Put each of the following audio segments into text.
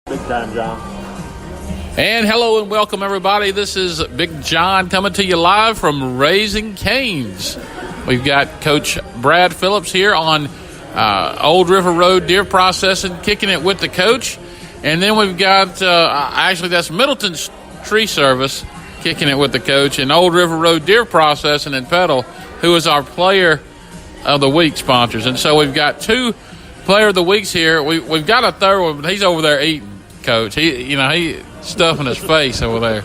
Big time, John. And hello and welcome, everybody. This is Big John coming to you live from Raising Cane's. We've got Coach Brad Phillips here on Old River Road Deer Processing, kicking it with the coach. And then we've got, actually that's Middleton's Tree Service, kicking it with the coach, and Old River Road Deer Processing and Pedal, who is our Player of the Week sponsors. And so we've got two Player of the Weeks here. We've got a third one, but he's over there eating, Coach. He's stuffing his face over there.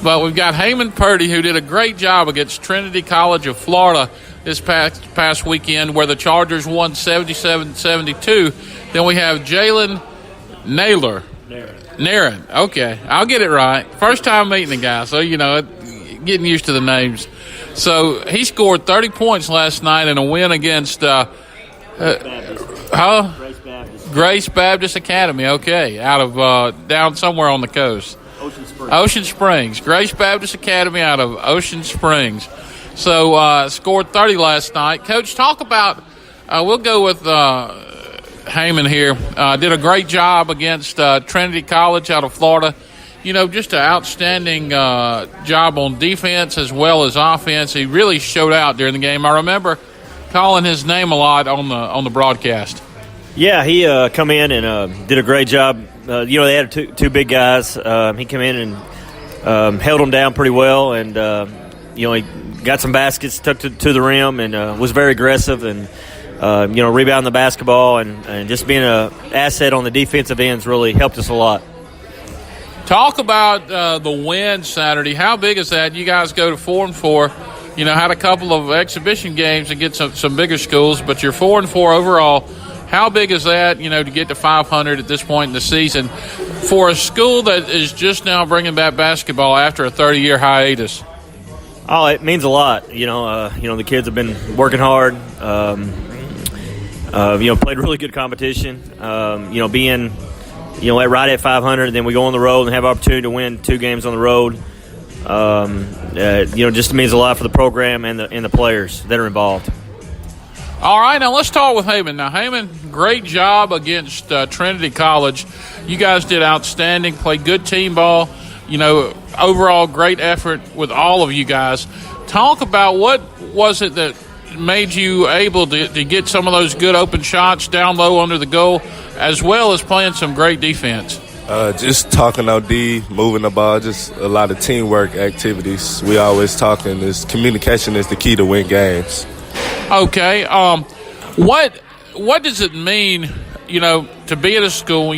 But we've got Heyman Purdy, who did a great job against Trinity College of Florida this past weekend, where the Chargers won 77-72. Then we have Jalen Nairn. Okay, I'll get it right. First time meeting the guy, so, getting used to the names. So he scored 30 points last night in a win against Grace Baptist Academy, okay, out of down somewhere on the coast. Ocean Springs. Grace Baptist Academy out of Ocean Springs. So scored 30 last night. Coach, talk about, we'll go with Heyman here. Did a great job against Trinity College out of Florida. Just an outstanding job on defense as well as offense. He really showed out during the game. I remember calling his name a lot on the broadcast. Yeah, he come in and did a great job. They had two big guys. He came in and held them down pretty well, and he got some baskets, took to the rim, and was very aggressive and rebounding the basketball and just being an asset on the defensive ends really helped us a lot. Talk about the win Saturday. How big is that? You guys go to 4-4. Had a couple of exhibition games against some bigger schools, but you're 4-4 overall. How big is that, to get to 500 at this point in the season for a school that is just now bringing back basketball after a 30-year hiatus? Oh, it means a lot. The kids have been working hard. Played really good competition. Being right at 500, and then we go on the road and have opportunity to win 2 games on the road. Just means a lot for the program and the players that are involved. All right, now let's talk with Heyman. Now, Heyman, great job against Trinity College. You guys did outstanding, played good team ball. Overall great effort with all of you guys. Talk about what was it that made you able to get some of those good open shots down low under the goal, as well as playing some great defense. Just talking OD, moving the ball, just a lot of teamwork activities. We always talking. Communication is the key to win games. Okay. What does it mean, to be at a school,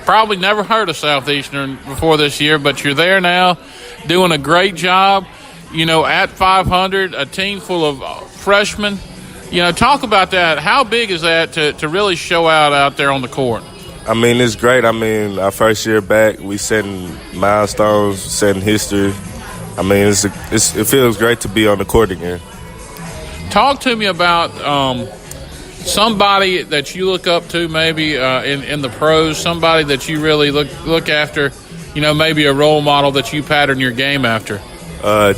probably never heard of Southeastern before this year, but you're there now doing a great job, at 500, a team full of freshmen. Talk about that. How big is that to really show out there on the court? It's great. Our first year back, we setting milestones, setting history. It feels great to be on the court again. Talk to me about somebody that you look up to maybe in the pros, somebody that you really look after, maybe a role model that you pattern your game after.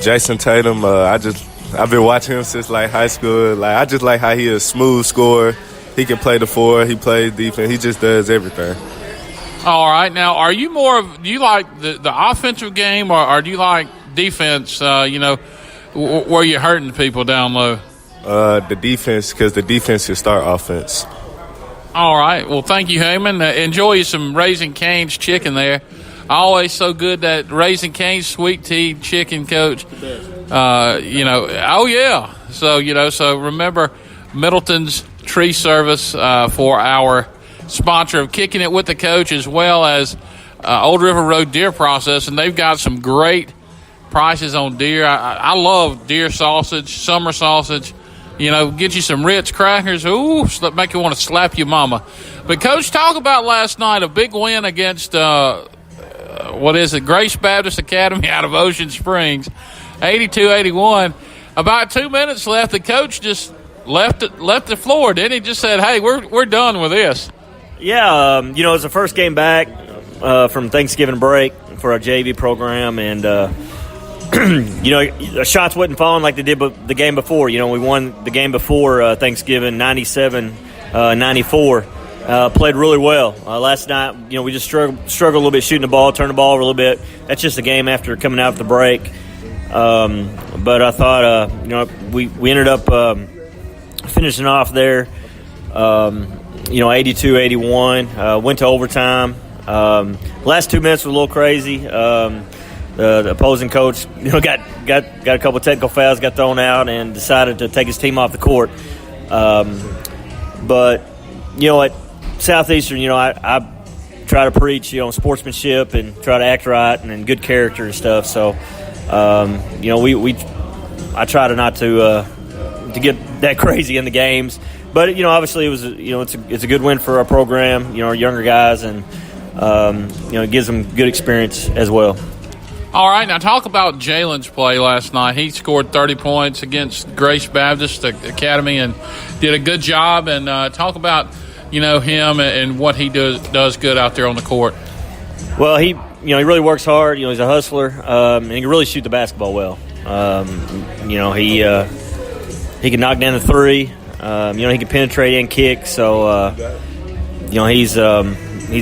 Jason Tatum, I've been watching him since high school. I just like how he a smooth scorer. He can play the 4, he plays defense, he just does everything. All right, now are you do you like the offensive game or do you like defense, where you're hurting people down low? The defense, because the defense can start offense. All right. Well, thank you, Heyman. Enjoy you some Raising Cane's chicken there. Always so good, that Raising Cane's sweet tea chicken, Coach. Oh, yeah. So remember Middleton's Tree Service for our sponsor of Kicking It with the Coach, as well as Old River Road Deer Processing. They've got some great prices on deer. I love deer sausage, summer sausage. Get you some Ritz crackers. Ooh, make you want to slap your mama. But, Coach, talk about last night, a big win against, Grace Baptist Academy out of Ocean Springs, 82-81. About 2 minutes left. The coach just left the floor, didn't he? Just said, hey, we're done with this. Yeah, it was the first game back from Thanksgiving break for our JV program, and the shots wasn't falling like they did the game before. We won the game before Thanksgiving, 97-94. played really well. Last night, we just struggled a little bit shooting the ball, turning the ball over a little bit. That's just a game after coming out of the break. But I thought, we ended up finishing off there, 82-81. Went to overtime. Last 2 minutes were a little crazy. The opposing coach, got a couple of technical fouls, got thrown out, and decided to take his team off the court. But at Southeastern, I try to preach, sportsmanship and try to act right and good character and stuff. So, I try to not to get that crazy in the games. But obviously it was it's a good win for our program, our younger guys, and it gives them good experience as well. All right, now talk about Jalen's play last night. He scored 30 points against Grace Baptist Academy and did a good job. And talk about him and what he does good out there on the court. Well, he really works hard. He's a hustler, and he can really shoot the basketball well. He can knock down the three. He can penetrate and kick. So he's a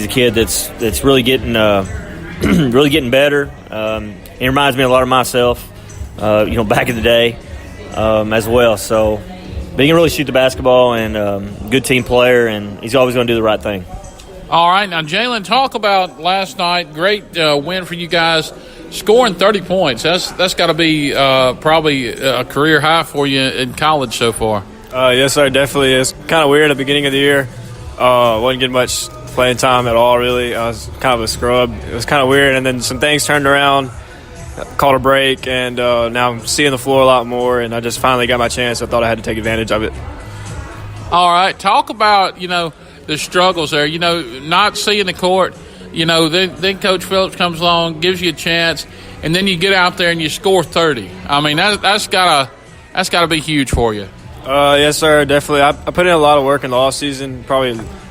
kid that's really getting better. He reminds me a lot of myself, back in the day as well. So, but he can really shoot the basketball and good team player, and he's always going to do the right thing. All right, now Jalen, talk about last night. Great win for you guys, scoring 30 points. That's got to be probably a career high for you in college so far. Yes, sir, definitely. It's kind of weird at the beginning of the year. Wasn't getting much playing time at all, really. I was kind of a scrub. It was kind of weird, and then some things turned around, called a break, and now I'm seeing the floor a lot more, and I just finally got my chance. I thought I had to take advantage of it. All right, talk about, the struggles there, not seeing the court, then Coach Phillips comes along, gives you a chance, and then you get out there and you score 30. I mean, that's gotta be huge for you. Yes, sir, definitely. I put in a lot of work in the offseason.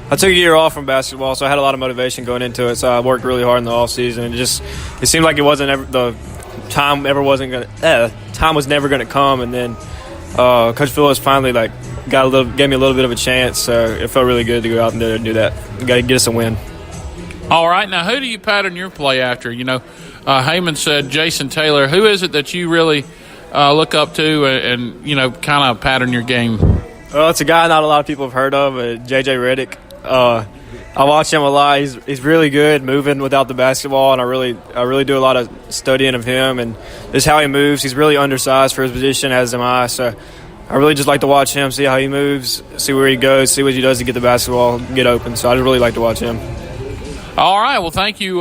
I took a year off from basketball, so I had a lot of motivation going into it. So I worked really hard in the offseason. It seemed like it wasn't ever the time ever wasn't gonna. Time was never gonna come, and then Coach Phillips finally gave me a little bit of a chance. So it felt really good to go out and do that. Got to get us a win. All right, now who do you pattern your play after? Heyman said Jason Taylor. Who is it that you really look up to and kind of pattern your game? Well, it's a guy not a lot of people have heard of, J.J. Redick. I watch him a lot. He's really good moving without the basketball, and I really do a lot of studying of him and just how he moves. He's really undersized for his position, as am I. So I really just like to watch him, see how he moves, see where he goes, see what he does to get the basketball, get open. So I just really like to watch him. All right. Well, thank you,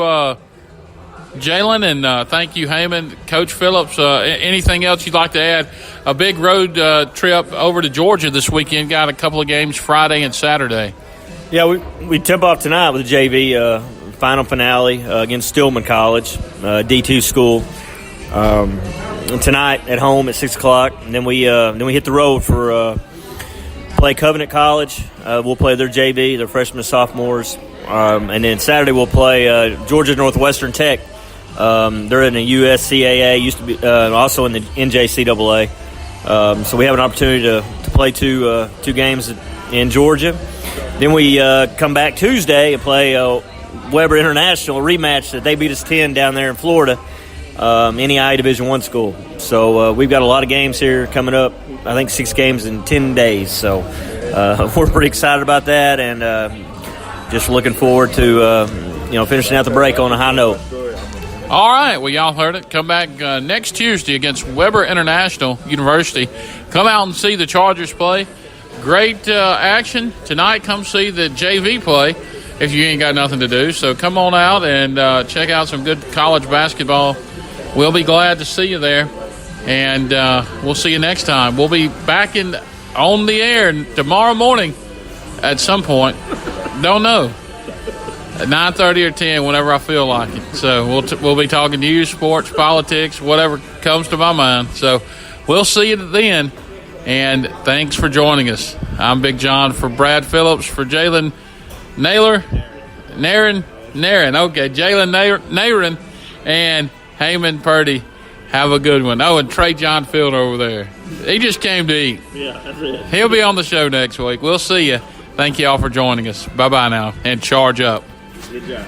Jalen, and thank you, Heyman. Coach Phillips, anything else you'd like to add? A big road trip over to Georgia this weekend. Got a couple of games Friday and Saturday. Yeah, we tip off tonight with the JV final finale against Stillman College, D2 school. Tonight at home at 6 o'clock, and then we hit the road for play Covenant College. We'll play their JV, their freshmen and sophomores, and then Saturday we'll play Georgia Northwestern Tech. They're in the USCAA, used to be also in the NJCAA. So we have an opportunity to play two games in Georgia. Then we come back Tuesday and play Weber International, a rematch that they beat us 10 down there in Florida, NEI Division I school. So we've got a lot of games here coming up. I think 6 games in 10 days. So we're pretty excited about that, and just looking forward to finishing out the break on a high note. All right, well, y'all heard it. Come back next Tuesday against Weber International University. Come out and see the Chargers play. Great action tonight. Come see the JV play if you ain't got nothing to do. So come on out and check out some good college basketball. We'll be glad to see you there, and we'll see you next time. We'll be back on the air tomorrow morning at some point. Don't know. At 9:30 or 10, whenever I feel like it. So we'll be talking news, sports, politics, whatever comes to my mind. So we'll see you then, and thanks for joining us. I'm Big John for Brad Phillips, for Jalen Naylor, Naren, okay, Jalen Naren, and Heyman Purdy. Have a good one. Oh, and Trey John Field over there. He just came to eat. Yeah, that's it. He'll be on the show next week. We'll see you. Thank you all for joining us. Bye-bye now, and charge up. Good job.